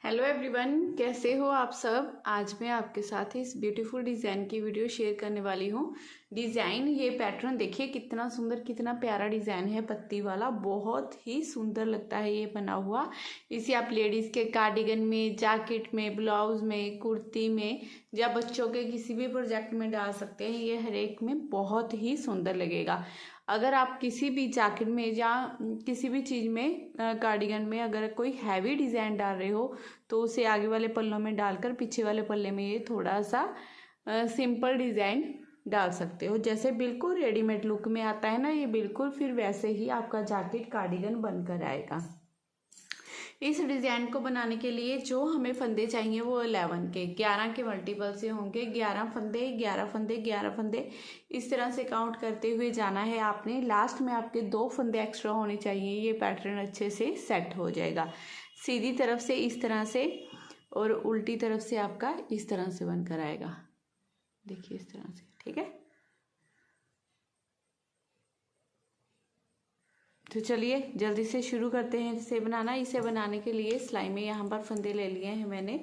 Hello everyone, कैसे हो आप सब। आज मैं आपके साथ इस ब्यूटीफुल डिज़ाइन की वीडियो शेयर करने वाली हूँ। डिज़ाइन, ये पैटर्न देखिए कितना सुंदर, कितना प्यारा डिज़ाइन है। पत्ती वाला बहुत ही सुंदर लगता है ये बना हुआ। इसे आप लेडीज़ के कार्डिगन में, जैकेट में, ब्लाउज में, कुर्ती में या बच्चों के किसी भी प्रोजेक्ट में डाल सकते हैं। ये हर एक में बहुत ही सुंदर लगेगा। अगर आप किसी भी जैकेट में या किसी भी चीज़ में, कार्डिगन में अगर कोई हैवी डिज़ाइन डाल रहे हो तो उसे आगे वाले पल्लों में डालकर पीछे वाले पल्ले में ये थोड़ा सा सिंपल डिज़ाइन डाल सकते हो। जैसे बिल्कुल रेडीमेड लुक में आता है ना, ये बिल्कुल फिर वैसे ही आपका जैकेट कार्डिगन बनकर आएगा। इस डिज़ाइन को बनाने के लिए जो हमें फंदे चाहिए वो 11 के 11 के मल्टीपल से होंगे। 11 फंदे 11 फंदे 11 फंदे इस तरह से काउंट करते हुए जाना है आपने। लास्ट में आपके 2 फंदे एक्स्ट्रा होने चाहिए। ये पैटर्न अच्छे से सेट हो जाएगा। सीधी तरफ से इस तरह से और उल्टी तरफ से आपका इस तरह से बनकर आएगा। देखिए इस तरह से, ठीक है। तो चलिए जल्दी से शुरू करते हैं इसे बनाना। इसे बनाने के लिए सिलाई में यहाँ पर फंदे ले लिए हैं मैंने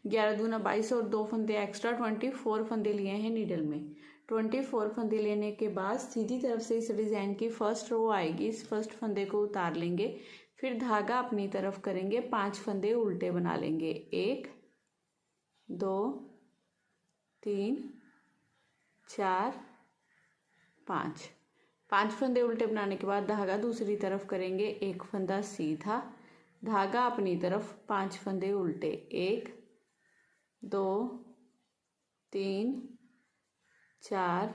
11 दूना 22 और 2 फंदे एक्स्ट्रा 24 फंदे लिए हैं नीडल में। 24 फंदे लेने के बाद सीधी तरफ से इस डिज़ाइन की फर्स्ट रो आएगी। इस फर्स्ट फंदे को उतार लेंगे, फिर धागा अपनी तरफ करेंगे, 5 फंदे उल्टे बना लेंगे। 1 2 3 4 5 5 फंदे उल्टे बनाने के बाद धागा दूसरी तरफ करेंगे। 1 फंदा सीधा, धागा अपनी तरफ, 5 फंदे उल्टे। 1 2 3 4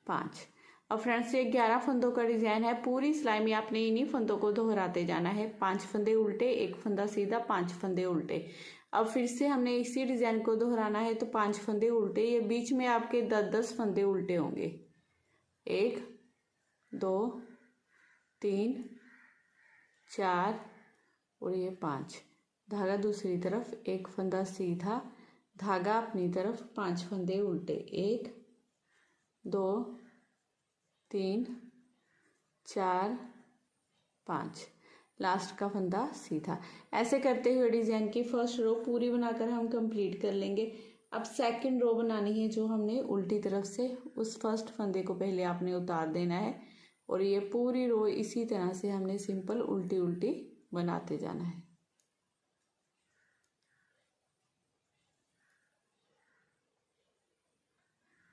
5। अब फ्रेंड्स ये 11 फंदों का डिज़ाइन है। पूरी सिलाई में आपने इन्हीं फंदों को दोहराते जाना है। 5 फंदे उल्टे, 1 फंदा सीधा, 5 फंदे उल्टे। अब फिर से हमने इसी डिज़ाइन को दोहराना है तो 5 फंदे उल्टे। ये बीच में आपके 10-10 फंदे उल्टे होंगे। 1 2 3 4 और ये 5। धागा दूसरी तरफ, 1 फंदा सीधा, धागा अपनी तरफ, 5 फंदे उल्टे। 1 2 3 4 5, लास्ट का फंदा सीधा। ऐसे करते हुए डिज़ाइन की फर्स्ट रो पूरी बनाकर हम कंप्लीट कर लेंगे। अब सेकंड रो बनानी है जो हमने उल्टी तरफ से, उस फर्स्ट फंदे को पहले आपने उतार देना है और ये पूरी रो इसी तरह से हमने सिंपल उल्टी उल्टी बनाते जाना है।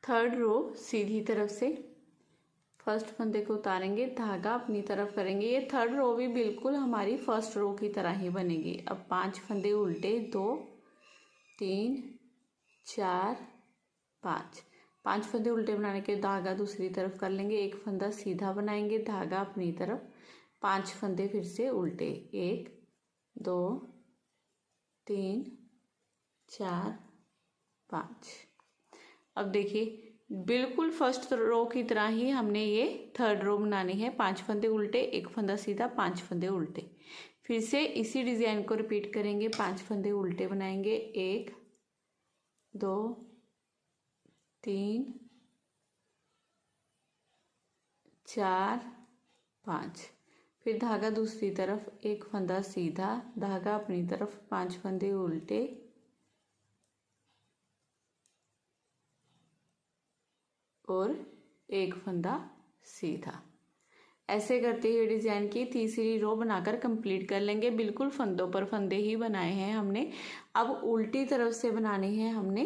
थर्ड रो सीधी तरफ से फर्स्ट फंदे को उतारेंगे, धागा अपनी तरफ करेंगे। ये थर्ड रो भी बिल्कुल हमारी फर्स्ट रो की तरह ही बनेगी। अब 5 फंदे उल्टे, 2 3 4 5। 5 फंदे उल्टे बनाने के धागा दूसरी तरफ कर लेंगे। 1 फंदा सीधा बनाएंगे, धागा अपनी तरफ, 5 फंदे फिर से उल्टे। 1 2 3 4 5। अब देखिए बिल्कुल फर्स्ट रो की तरह ही हमने ये थर्ड रो बनानी है। 5 फंदे उल्टे, 1 फंदा सीधा, 5 फंदे उल्टे। फिर से इसी डिज़ाइन को रिपीट करेंगे। 5 फंदे उल्टे बनाएंगे। 1 2 3 4 5। फिर धागा दूसरी तरफ, 1 फंदा सीधा, धागा अपनी तरफ, 5 फंदे उल्टे और 1 फंदा सीधा। ऐसे करते हुए डिज़ाइन की तीसरी रो बनाकर कंप्लीट कर लेंगे। बिल्कुल फंदों पर फंदे ही बनाए हैं हमने। अब उल्टी तरफ से बनानी है हमने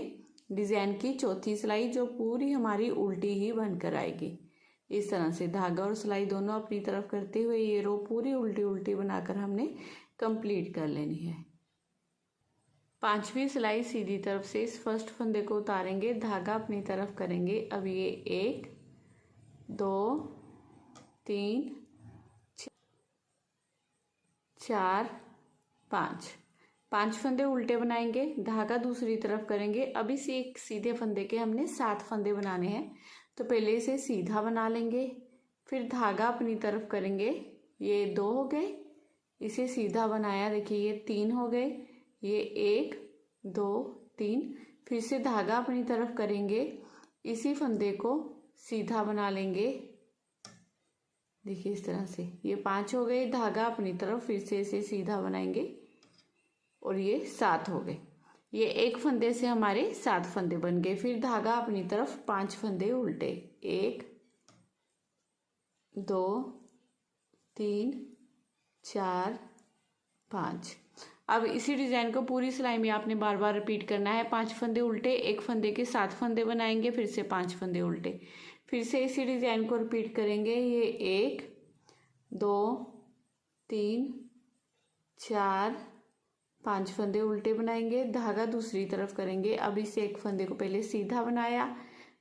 डिज़ाइन की चौथी सिलाई, जो पूरी हमारी उल्टी ही बनकर आएगी। इस तरह से धागा और सिलाई दोनों अपनी तरफ करते हुए ये रो पूरी उल्टी उल्टी बनाकर हमने कंप्लीट कर लेनी है। 5वीं सिलाई सीधी तरफ से इस फर्स्ट फंदे को उतारेंगे, धागा अपनी तरफ करेंगे। अब ये 1 2 3 4 5। 5 फंदे उल्टे बनाएंगे, धागा दूसरी तरफ करेंगे। अब इस एक सीधे फंदे के हमने 7 फंदे बनाने हैं। तो पहले इसे सीधा बना लेंगे, फिर धागा अपनी तरफ करेंगे। ये 2 हो गए, इसे सीधा बनाया, देखिए ये 3 हो गए। ये 1 2 3, फिर से धागा अपनी तरफ करेंगे, इसी फंदे को सीधा बना लेंगे। देखिए इस तरह से ये 5 हो गए। धागा अपनी तरफ, फिर से इसे सीधा बनाएंगे और और ये 7 हो गए। ये एक फंदे से हमारे 7 फंदे बन गए। फिर धागा अपनी तरफ 5 फंदे उल्टे, 1 2 3 4 5। अब इसी डिजाइन को पूरी सिलाई में आपने बार बार रिपीट करना है। 5 फंदे उल्टे, एक फंदे के 7 फंदे बनाएंगे, फिर से 5 फंदे उल्टे, फिर से इसी डिजाइन को रिपीट करेंगे। ये 1 2 3 4 5 फंदे उल्टे बनाएंगे, धागा दूसरी तरफ करेंगे। अब इस एक फंदे को पहले सीधा बनाया,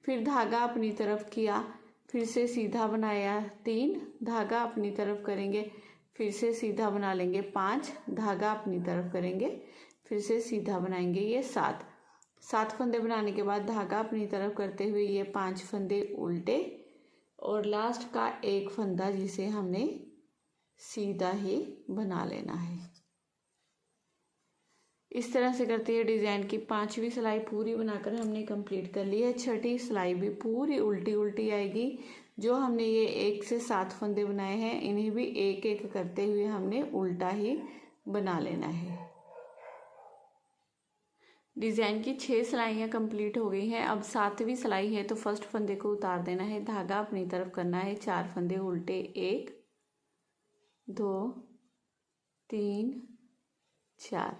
फिर धागा अपनी तरफ किया, फिर से सीधा बनाया, 3 धागा अपनी तरफ करेंगे, फिर से सीधा बना लेंगे, 5 धागा अपनी तरफ करेंगे, फिर से सीधा बनाएंगे। ये 7 फंदे बनाने के बाद धागा अपनी तरफ करते हुए ये 5 फंदे उल्टे और लास्ट का एक फंदा जिसे हमने सीधा ही बना लेना है। इस तरह से करते हुए डिजाइन की 5वीं सिलाई पूरी बनाकर हमने कंप्लीट कर ली है। 6ठी सिलाई भी पूरी उल्टी उल्टी आएगी। जो हमने ये 1 से 7 फंदे बनाए हैं इन्हें भी एक एक करते हुए हमने उल्टा ही बना लेना है। डिजाइन की 6 सिलाइयाँ कंप्लीट हो गई हैं। अब 7वीं सिलाई है तो फर्स्ट फंदे को उतार देना है, धागा अपनी तरफ करना है, 4 फंदे उल्टे, 1 2 3 4,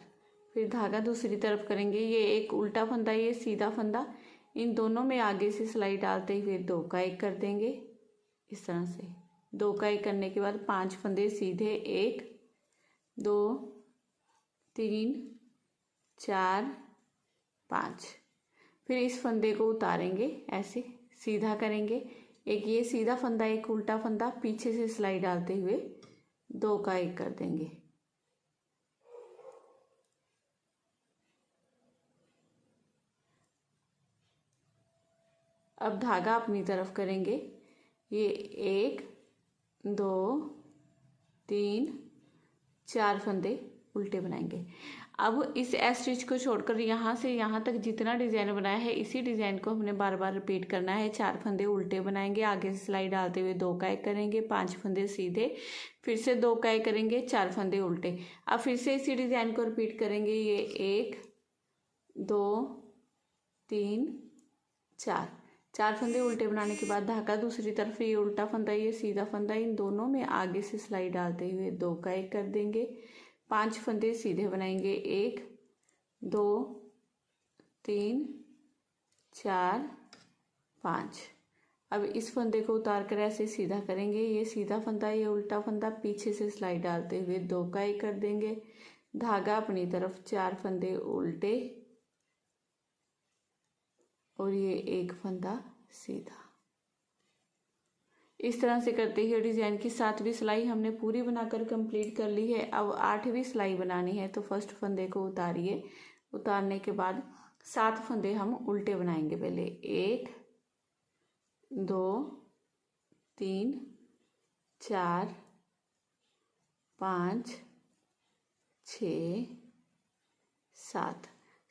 फिर धागा दूसरी तरफ करेंगे। ये एक उल्टा फंदा, ये सीधा फंदा, इन दोनों में आगे से सिलाई डालते हुए 2 का 1 कर देंगे। इस तरह से 2 का 1 करने के बाद 5 फंदे सीधे, 1 2 3 4 5, फिर इस फंदे को उतारेंगे, ऐसे सीधा करेंगे। एक ये सीधा फंदा, एक उल्टा फंदा, पीछे से सिलाई डालते हुए 2 का 1 कर देंगे। अब धागा अपनी तरफ करेंगे। ये 1 2 3 4 फंदे उल्टे बनाएंगे। अब इस एस स्टिच को छोड़कर यहाँ से यहाँ तक जितना डिजाइन बनाया है इसी डिजाइन को हमने बार बार रिपीट करना है। 4 फंदे उल्टे बनाएंगे, आगे से सिलाई डालते हुए 2 का 1 करेंगे, 5 फंदे सीधे, फिर से 2 का 1 करेंगे, 4 फंदे उल्टे। अब फिर से इसी डिजाइन को रिपीट करेंगे। ये 1 2 3 4 फंदे उल्टे बनाने के बाद धागा दूसरी तरफ, ये उल्टा फंदा, ये सीधा फंदा, इन दोनों में आगे से सिलाई डालते हुए 2 का 1 कर देंगे। 5 फंदे सीधे बनाएंगे, 1 2 3 4 5। अब इस फंदे को उतार कर ऐसे सीधा करेंगे। ये सीधा फंदा, ये उल्टा फंदा, पीछे से सिलाई डालते हुए 2 का 1 कर देंगे। धागा अपनी तरफ, 4 फंदे उल्टे और ये एक फंदा सीधा। इस तरह से करते हुए डिजाइन की 7वीं सिलाई हमने पूरी बनाकर कंप्लीट कर ली है। अब 8वीं सिलाई बनानी है तो फर्स्ट फंदे को उतारिए। उतारने के बाद 7 फंदे हम उल्टे बनाएंगे। पहले 1 2 3 4 5 6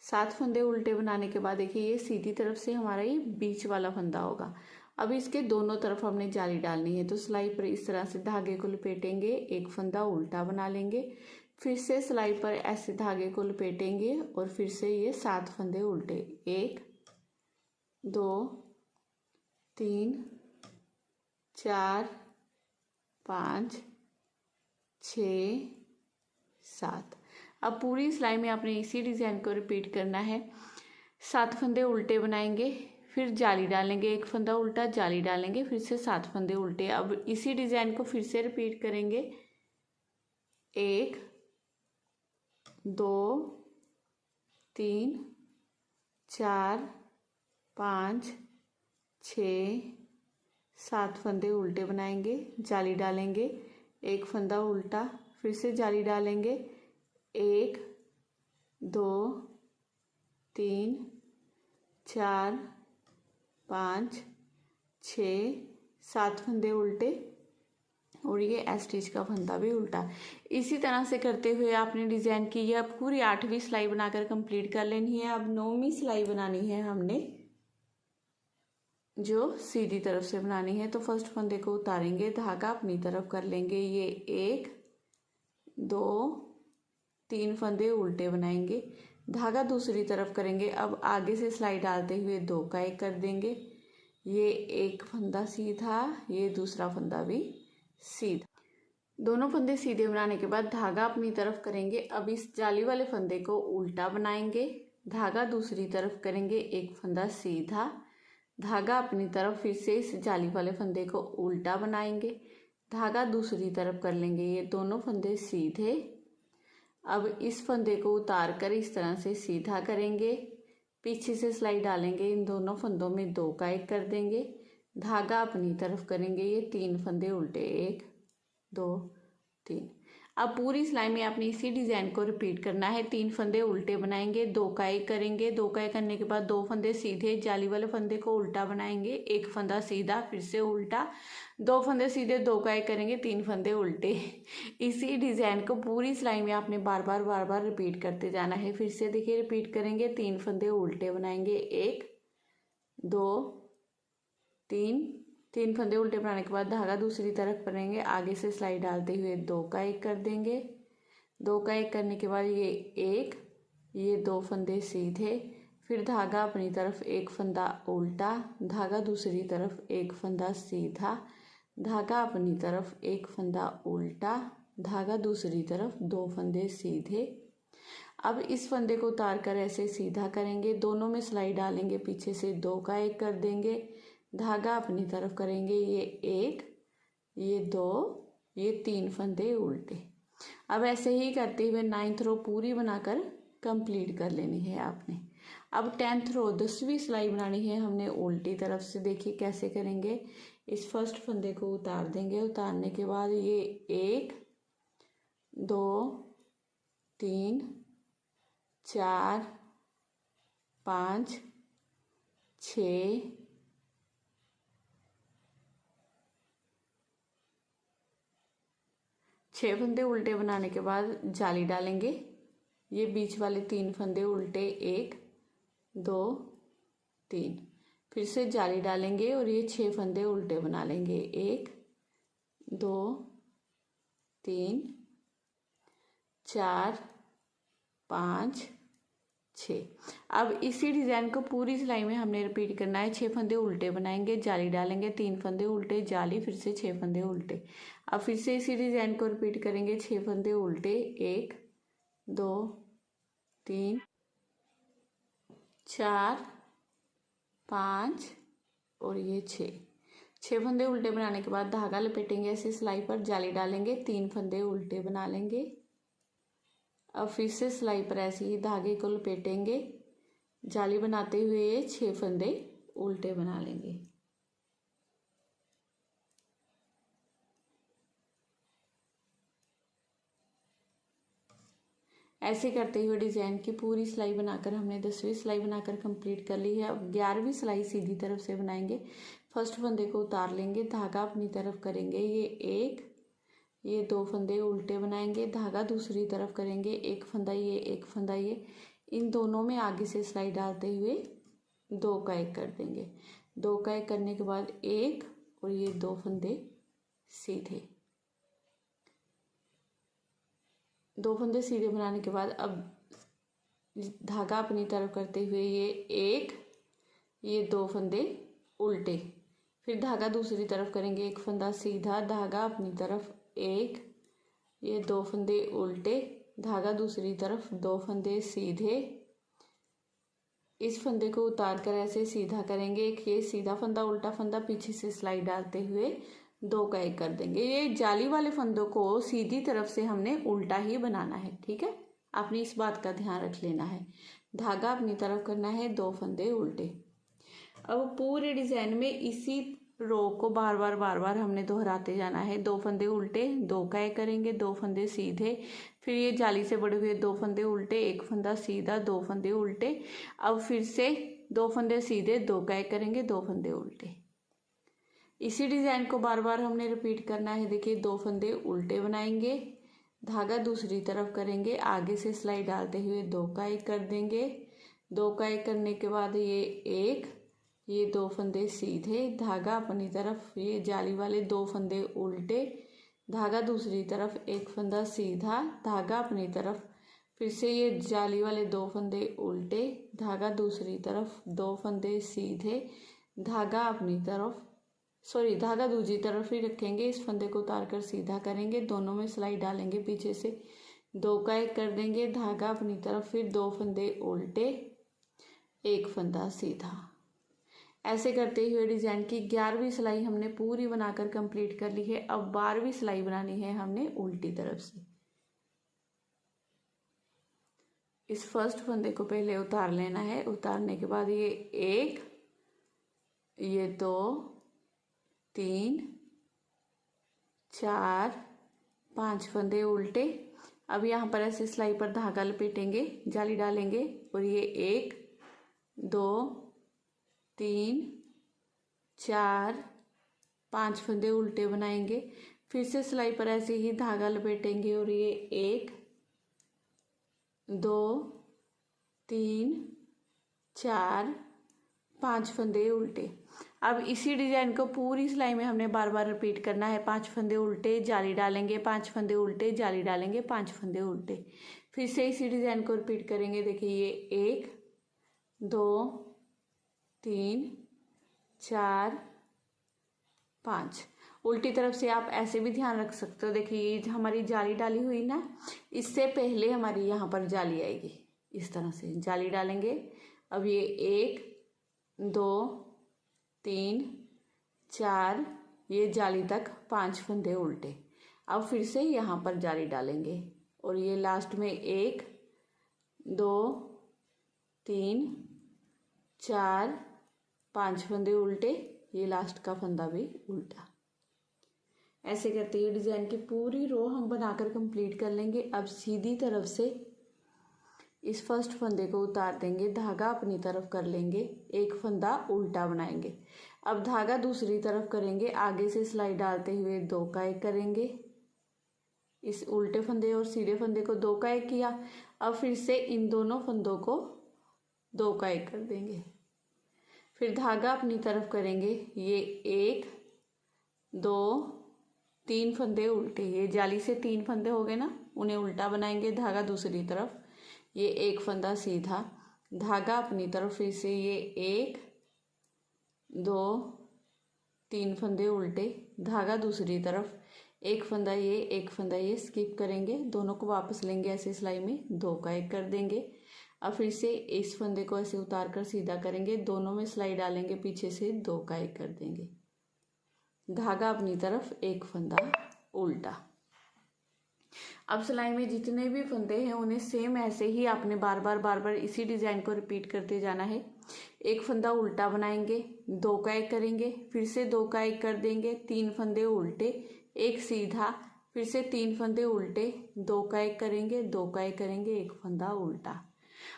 7 फंदे उल्टे बनाने के बाद देखिए ये सीधी तरफ से हमारा ये बीच वाला फंदा होगा। अब इसके दोनों तरफ हमने जाली डालनी है तो सिलाई पर इस तरह से धागे को लपेटेंगे, एक फंदा उल्टा बना लेंगे, फिर से सिलाई पर ऐसे धागे को लपेटेंगे और फिर से ये 7 फंदे उल्टे, 1 2 3 4 5 6 7। अब पूरी सिलाई में आपने इसी डिजाइन को रिपीट करना है। 7 फंदे उल्टे बनाएंगे, फिर जाली डालेंगे, एक फंदा उल्टा, जाली डालेंगे, फिर से 7 फंदे उल्टे। अब इसी डिजाइन को फिर से रिपीट करेंगे। 1 2 3 4 5 6 7 फंदे उल्टे बनाएंगे, जाली डालेंगे, एक फंदा उल्टा, फिर से जाली डालेंगे, 1 2 3 4 5 6 7 फंदे उल्टे और ये एस स्टिच का फंदा भी उल्टा। इसी तरह से करते हुए आपने डिजाइन की यह पूरी 8वीं सिलाई बनाकर कंप्लीट कर लेनी है। अब 9वीं सिलाई बनानी है हमने, जो सीधी तरफ से बनानी है। तो फर्स्ट फंदे को उतारेंगे, धागा अपनी तरफ कर लेंगे। ये 1 2 3 फंदे उल्टे बनाएंगे, धागा दूसरी तरफ करेंगे। अब आगे से सिलाई डालते हुए 2 का 1 कर देंगे, ये एक फंदा सीधा, ये दूसरा फंदा भी सीधा। दोनों फंदे सीधे बनाने के बाद धागा अपनी तरफ करेंगे। अब इस जाली वाले फंदे को उल्टा बनाएंगे, धागा दूसरी तरफ करेंगे, एक फंदा सीधा, धागा अपनी तरफ, फिर से इस जाली वाले फंदे को उल्टा बनाएंगे, धागा दूसरी तरफ कर लेंगे, ये दोनों फंदे सीधे। अब इस फंदे को उतार कर इस तरह से सीधा करेंगे, पीछे से सिलाई डालेंगे, इन दोनों फंदों में 2 का 1 कर देंगे, धागा अपनी तरफ करेंगे, ये 3 फंदे उल्टे, 1 2 3। अब पूरी सिलाई में आपने इसी डिज़ाइन को रिपीट करना है। 3 फंदे उल्टे बनाएंगे, 2 का 1 करेंगे, 2 का 1 करने के बाद 2 फंदे सीधे, जाली वाले फंदे को उल्टा बनाएंगे, एक फंदा सीधा, फिर से उल्टा, 2 फंदे सीधे, 2 का 1 करेंगे, 3 फंदे उल्टे। इसी डिज़ाइन को पूरी सिलाई में आपने बार बार रिपीट करते जाना है। फिर से देखिए रिपीट करेंगे, 3 फंदे उल्टे बनाएंगे, 1 2 3 फंदे उल्टे बनाने के बाद धागा दूसरी तरफ करेंगे, आगे से सिलाई डालते हुए 2 का 1 कर देंगे, 2 का 1 करने के बाद ये 2 फंदे सीधे, फिर धागा अपनी तरफ, एक फंदा उल्टा, धागा दूसरी तरफ, एक फंदा सीधा, धागा अपनी तरफ, एक फंदा उल्टा, धागा दूसरी तरफ, 2 फंदे सीधे। अब इस फंदे को उतार कर ऐसे सीधा करेंगे, दोनों में सिलाई डालेंगे, पीछे से 2 का 1 कर देंगे, धागा अपनी तरफ करेंगे, ये 1 ये 2 ये 3 फंदे उल्टे। अब ऐसे ही करते हुए 9th रो पूरी बनाकर कंप्लीट कर लेनी है आपने। अब 10th रो 10वीं सिलाई बनानी है हमने उल्टी तरफ से। देखिए कैसे करेंगे, इस फर्स्ट फंदे को उतार देंगे, उतारने के बाद ये 1 2 3 4 5 6 6 फंदे उल्टे बनाने के बाद जाली डालेंगे, ये बीच वाले 3 फंदे उल्टे, 1 2 3, फिर से जाली डालेंगे और ये 6 फंदे उल्टे बना लेंगे, 1 2 3 4 5 6। अब इसी डिज़ाइन को पूरी सिलाई में हमने रिपीट करना है। 6 फंदे उल्टे बनाएंगे, जाली डालेंगे, 3 फंदे उल्टे, जाली, फिर से 6 फंदे उल्टे। अब फिर से इसी डिज़ाइन को रिपीट करेंगे, 6 फंदे उल्टे, 1 2 3 4 5 और ये 6 फंदे उल्टे बनाने के बाद धागा लपेटेंगे ऐसे सिलाई पर, जाली डालेंगे, 3 फंदे उल्टे बना लेंगे। अब फिर से सिलाई पर ऐसे ही धागे को लपेटेंगे, जाली बनाते हुए ये 6 फंदे उल्टे बना लेंगे। ऐसे करते हुए डिज़ाइन की पूरी सिलाई बनाकर हमने 10वीं सिलाई बनाकर कंप्लीट कर ली है। अब 11वीं सिलाई सीधी तरफ से बनाएंगे। फर्स्ट फंदे को उतार लेंगे, धागा अपनी तरफ करेंगे, ये 2 फंदे उल्टे बनाएंगे, धागा दूसरी तरफ करेंगे, एक फंदा ये, एक फंदा ये, इन दोनों में आगे से सिलाई डालते हुए 2 का 1 कर देंगे। 2 का 1 करने के बाद 1 और ये 2 फंदे सीधे, 2 फंदे सीधे बनाने के बाद अब धागा अपनी तरफ करते हुए ये 2 फंदे उल्टे, फिर धागा दूसरी तरफ करेंगे, एक फंदा सीधा, धागा अपनी तरफ, ये 2 फंदे उल्टे, धागा दूसरी तरफ, 2 फंदे सीधे। इस फंदे को उतार कर ऐसे सीधा करेंगे, एक ये सीधा फंदा, उल्टा फंदा, पीछे से सिलाई डालते हुए 2 का 1 कर देंगे। ये जाली वाले फंदों को सीधी तरफ से हमने उल्टा ही बनाना है, ठीक है, आपने इस बात का ध्यान रख लेना है। धागा अपनी तरफ करना है, 2 फंदे उल्टे। अब पूरे डिजाइन में इसी रो को बार बार हमने दोहराते जाना है। 2 फंदे उल्टे, 2 का 1 करेंगे, 2 फंदे सीधे, फिर ये जाली से बड़े हुए 2 फंदे उल्टे, एक फंदा सीधा, 2 फंदे उल्टे। अब फिर से 2 फंदे सीधे, 2 का 1 करेंगे, 2 फंदे उल्टे। इसी डिजाइन को बार बार हमने रिपीट करना है। देखिए 2 फंदे उल्टे बनाएंगे, धागा दूसरी तरफ करेंगे, आगे से सिलाई डालते हुए 2 का 1 कर देंगे। 2 का 1 करने के बाद ये 2 फंदे सीधे, धागा अपनी तरफ, ये जाली वाले 2 फंदे उल्टे, धागा दूसरी तरफ, एक फंदा सीधा, धागा अपनी तरफ, फिर से ये जाली वाले 2 फंदे उल्टे, धागा दूसरी तरफ, 2 फंदे सीधे, धागा अपनी तरफ, धागा दूसरी तरफ ही रखेंगे, इस फंदे को उतार कर सीधा करेंगे, दोनों में सिलाई डालेंगे, पीछे से 2 का 1 कर देंगे, धागा अपनी तरफ, फिर 2 फंदे उल्टे, 1 फंदा सीधा। ऐसे करते हुए डिजाइन की 11वीं सिलाई हमने पूरी बनाकर कंप्लीट कर ली है। अब 12वीं सिलाई बनानी है हमने उल्टी तरफ से। इस फर्स्ट फंदे को पहले उतार लेना है, उतारने के बाद ये 1, ये 2, 3, 4, 5 फंदे उल्टे। अब यहाँ पर ऐसे सिलाई पर धागा लपेटेंगे, जाली डालेंगे और ये 1, 2, 3, 4, 5 फंदे उल्टे बनाएंगे। फिर से सिलाई पर ऐसे ही धागा लपेटेंगे और ये 1, 2, 3, 4, 5 फंदे उल्टे। अब इसी डिजाइन को पूरी सिलाई में हमने बार बार रिपीट करना है। 5 फंदे उल्टे, जाली डालेंगे, 5 फंदे उल्टे, जाली डालेंगे, 5 फंदे उल्टे। फिर से इसी डिजाइन को रिपीट करेंगे। देखिए ये 1, 2, 3, 4, 5। उल्टी तरफ से आप ऐसे भी ध्यान रख सकते हो। देखिए ये हमारी जाली डाली हुई ना, इससे पहले हमारी यहाँ पर जाली आएगी। इस तरह से जाली डालेंगे। अब ये 1, 2, 3, 4, ये जाली तक 5 फंदे उल्टे। अब फिर से यहाँ पर जाली डालेंगे और ये लास्ट में 1, 2, 3, 4, 5 फंदे उल्टे, ये लास्ट का फंदा भी उल्टा। ऐसे करते हुए डिजाइन की पूरी रो हम बनाकर कंप्लीट कर लेंगे। अब सीधी तरफ से इस फर्स्ट फंदे को उतार देंगे, धागा अपनी तरफ कर लेंगे, 1 फंदा उल्टा बनाएंगे। अब धागा दूसरी तरफ करेंगे, आगे से सिलाई डालते हुए 2 का 1 करेंगे। इस उल्टे फंदे और सीधे फंदे को 2 का 1 किया। अब फिर से इन दोनों फंदों को 2 का 1 कर देंगे। फिर धागा अपनी तरफ करेंगे, ये 1, 2, 3 फंदे उल्टे। ये जाली से 3 फंदे हो गए ना, उन्हें उल्टा बनाएंगे, धागा दूसरी तरफ, ये 1 फंदा सीधा, धागा अपनी तरफ, फिर से ये 1, 2, 3 फंदे उल्टे, धागा दूसरी तरफ, 1 फंदा ये, 1 फंदा ये, स्किप करेंगे, दोनों को वापस लेंगे ऐसे सिलाई में, 2 का 1 कर देंगे। अब फिर से इस फंदे को ऐसे उतार कर सीधा करेंगे, दोनों में सिलाई डालेंगे, पीछे से 2 का 1 कर देंगे, धागा अपनी तरफ, 1 फंदा उल्टा। अब सिलाई में जितने भी फंदे हैं उन्हें सेम ऐसे ही आपने बार बार इसी डिजाइन को रिपीट करते जाना है। 1 फंदा उल्टा बनाएंगे, 2 का 1 करेंगे, फिर से 2 का 1 कर देंगे, 3 फंदे उल्टे, 1 सीधा, फिर से 3 फंदे उल्टे, 2 का 1 करेंगे, 2 का 1 करेंगे, 1 फंदा उल्टा।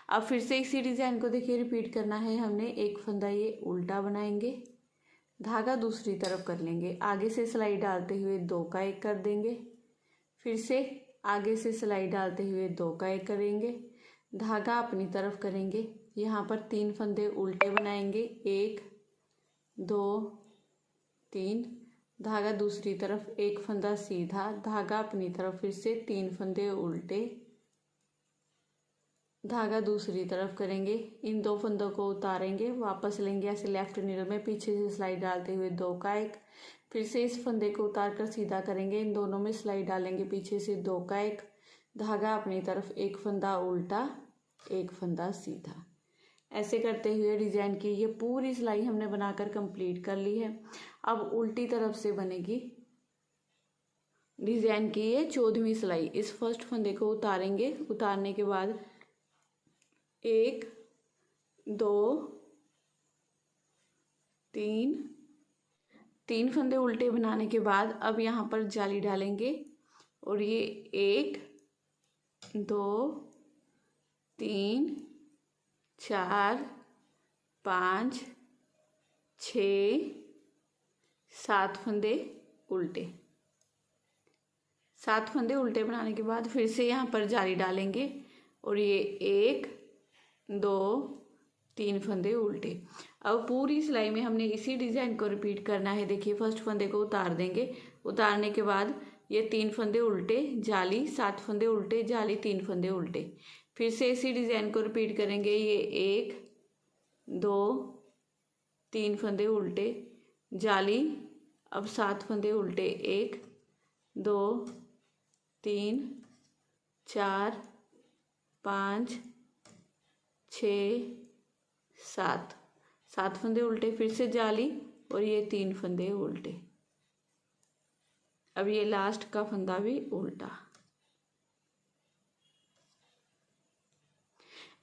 अब फिर से इसी डिजाइन को देखिए रिपीट करना है हमने। 1 फंदा ये उल्टा बनाएंगे, धागा दूसरी तरफ कर लेंगे, आगे से सिलाई डालते हुए 2 का 1 कर देंगे, फिर से आगे से सिलाई डालते हुए 2 का 1 करेंगे, धागा अपनी तरफ करेंगे, यहाँ पर 3 फंदे उल्टे बनाएंगे, 1, 2, 3, धागा दूसरी तरफ, 1 फंदा सीधा, धागा अपनी तरफ, फिर से 3 फंदे उल्टे, धागा दूसरी तरफ करेंगे, इन 2 फंदों को उतारेंगे, वापस लेंगे ऐसे लेफ्ट नीडल में, पीछे से सिलाई डालते हुए 2 का 1, फिर से इस फंदे को उतार कर सीधा करेंगे, इन दोनों में सिलाई डालेंगे, पीछे से 2 का 1, धागा अपनी तरफ, 1 फंदा उल्टा, 1 फंदा सीधा। ऐसे करते हुए डिजाइन की ये पूरी सिलाई हमने बनाकर कंप्लीट कर ली है। अब उल्टी तरफ से बनेगी डिजाइन की ये 14वीं सिलाई। इस फर्स्ट फंदे को उतारेंगे, उतारने के बाद 1, 2, 3 फंदे उल्टे बनाने के बाद अब यहाँ पर जाली डालेंगे और ये 1, 2, 3, 4, 5, 6, 7 फंदे उल्टे। 7 फंदे उल्टे बनाने के बाद फिर से यहाँ पर जाली डालेंगे और ये 1, 2, 3 फंदे उल्टे। अब पूरी सिलाई में हमने इसी डिजाइन को रिपीट करना है। देखिए फर्स्ट फंदे को उतार देंगे, उतारने के बाद ये 3 फंदे उल्टे जाली, 7 फंदे उल्टे जाली, 3 फंदे उल्टे। फिर से इसी डिज़ाइन को रिपीट करेंगे। ये 1 2 3 फंदे उल्टे जाली, अब 7 फंदे उल्टे, 1 2 3 4 5 6 7, 7 फंदे उल्टे, फिर से जाली और ये 3 फंदे उल्टे। अब ये लास्ट का फंदा भी उल्टा।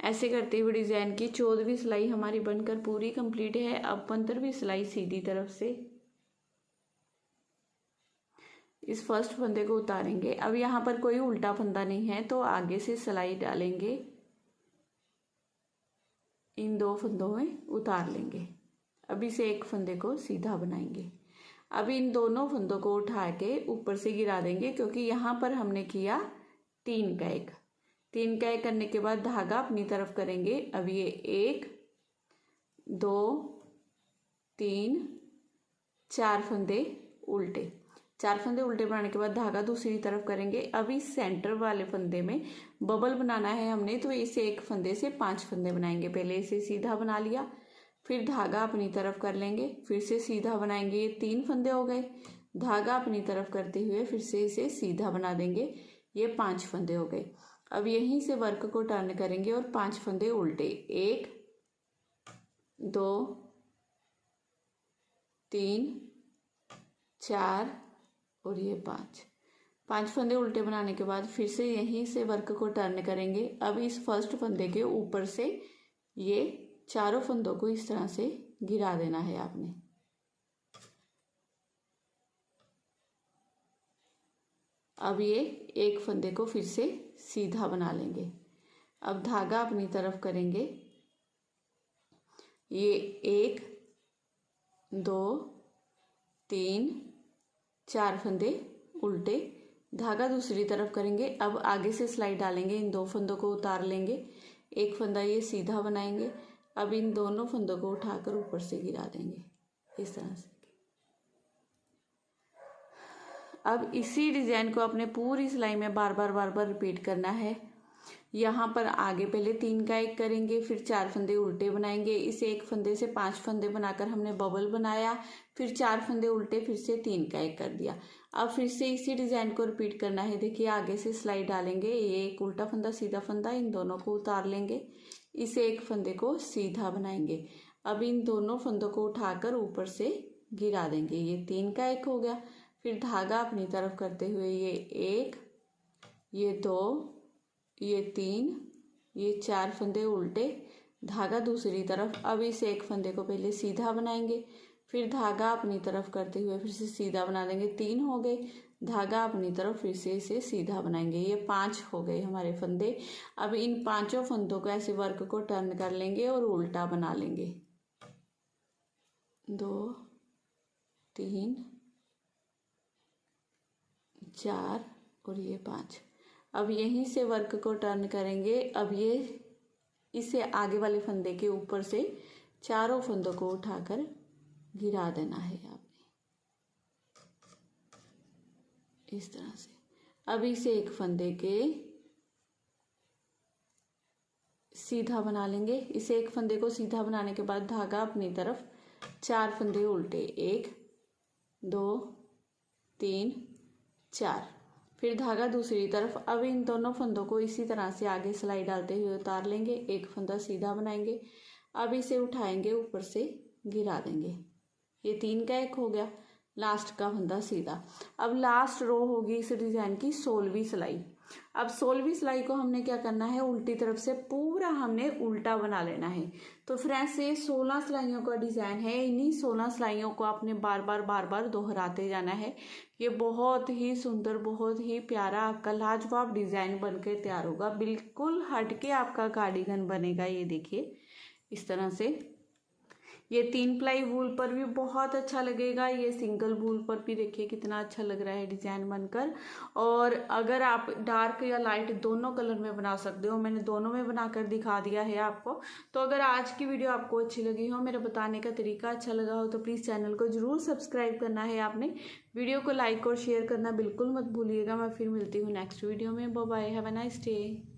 ऐसे करते हुए डिज़ाइन की 14वीं सिलाई हमारी बनकर पूरी कंप्लीट है। अब 15वीं सिलाई सीधी तरफ से इस फर्स्ट फंदे को उतारेंगे। अब यहाँ पर कोई उल्टा फंदा नहीं है तो आगे से सिलाई डालेंगे, इन 2 फंदों में उतार लेंगे। अब इसे एक फंदे को सीधा बनाएंगे। अब इन दोनों फंदों को उठा के ऊपर से गिरा देंगे, क्योंकि यहाँ पर हमने किया 3 का 1। 3 का 1 करने के बाद धागा अपनी तरफ करेंगे। अब ये 1 2 3 4 फंदे उल्टे, 4 फंदे उल्टे बनाने के बाद धागा दूसरी तरफ करेंगे। अब इस सेंटर वाले फंदे में बबल बनाना है हमने, तो इसे एक फंदे से 5 फंदे बनाएंगे। पहले इसे सीधा बना लिया, फिर धागा अपनी तरफ कर लेंगे, फिर से सीधा बनाएंगे। ये 3 फंदे हो गए। धागा अपनी तरफ करते हुए फिर से इसे सीधा बना देंगे, ये 5 फंदे हो गए। अब यहीं से वर्क को टर्न करेंगे और 5 फंदे उल्टे, 1 2 3 4 और ये 5 फंदे उल्टे बनाने के बाद फिर से यहीं से वर्क को टर्न करेंगे। अब इस फर्स्ट फंदे के ऊपर से ये चारों फंदों को इस तरह से गिरा देना है आपने। अब ये एक फंदे को फिर से सीधा बना लेंगे। अब धागा अपनी तरफ करेंगे। ये 1 2 3 4 फंदे उल्टे, धागा दूसरी तरफ करेंगे। अब आगे से सिलाई डालेंगे, इन 2 फंदों को उतार लेंगे, एक फंदा ये सीधा बनाएंगे। अब इन दोनों फंदों को उठाकर ऊपर से गिरा देंगे इस तरह से। अब इसी डिज़ाइन को अपने पूरी सिलाई में बार बार रिपीट करना है। यहाँ पर आगे पहले 3 का 1 करेंगे, फिर 4 फंदे उल्टे बनाएंगे। इसे एक फंदे से 5 फंदे बनाकर हमने बबल बनाया, फिर 4 फंदे उल्टे, फिर से 3 का 1 कर दिया। अब फिर से इसी डिज़ाइन को रिपीट करना है। देखिए आगे से सिलाई डालेंगे, ये एक उल्टा फंदा सीधा फंदा, इन दोनों को उतार लेंगे, इसे एक फंदे को सीधा बनाएंगे। अब इन दोनों फंदों को उठाकर ऊपर से गिरा देंगे, ये 3 का 1 हो गया। फिर धागा अपनी तरफ करते हुए ये 1 ये 2 ये 3 ये 4 फंदे उल्टे, धागा दूसरी तरफ। अब इस एक फंदे को पहले सीधा बनाएंगे, फिर धागा अपनी तरफ करते हुए फिर से सीधा बना देंगे, 3 हो गए। धागा अपनी तरफ फिर से इसे सीधा बनाएंगे, ये 5 हो गए हमारे फंदे। अब इन 5 फंदों को ऐसे वर्क को टर्न कर लेंगे और उल्टा बना लेंगे, 2 3 4 और ये 5। अब यहीं से वर्क को टर्न करेंगे। अब ये इसे आगे वाले फंदे के ऊपर से चारों फंदों को उठाकर गिरा देना है आपने इस तरह से। अब इसे एक फंदे के सीधा बना लेंगे। इसे एक फंदे को सीधा बनाने के बाद धागा अपनी तरफ, 4 फंदे उल्टे, 1 2 3 4, फिर धागा दूसरी तरफ। अब इन दोनों फंदों को इसी तरह से आगे सिलाई डालते हुए उतार लेंगे, एक फंदा सीधा बनाएंगे। अब इसे उठाएंगे, ऊपर से गिरा देंगे, ये 3 का 1 हो गया। लास्ट का फंदा सीधा। अब लास्ट रो होगी इस डिज़ाइन की 16वीं सिलाई। अब 16वीं सिलाई को हमने क्या करना है, उल्टी तरफ से पूरा हमने उल्टा बना लेना है। तो फ्रेंड्स ये 16 सिलाइयों का डिज़ाइन है। इन्हीं 16 सिलाइयों को आपने बार बार दोहराते जाना है। ये बहुत ही सुंदर, बहुत ही प्यारा आपका लाजवाब डिज़ाइन बनकर तैयार होगा। बिल्कुल हटके आपका कार्डिगन बनेगा। ये देखिए इस तरह से ये 3 प्लाई वूल पर भी बहुत अच्छा लगेगा, ये सिंगल वूल पर भी देखिए कितना अच्छा लग रहा है डिज़ाइन बनकर। और अगर आप डार्क या लाइट दोनों कलर में बना सकते हो, मैंने दोनों में बनाकर दिखा दिया है आपको। तो अगर आज की वीडियो आपको अच्छी लगी हो, मेरा बताने का तरीका अच्छा लगा हो, तो प्लीज़ चैनल को ज़रूर सब्सक्राइब करना है आपने। वीडियो को लाइक और शेयर करना बिल्कुल मत भूलिएगा। मैं फिर मिलती हूँ नेक्स्ट वीडियो में। Bye bye, have a nice day.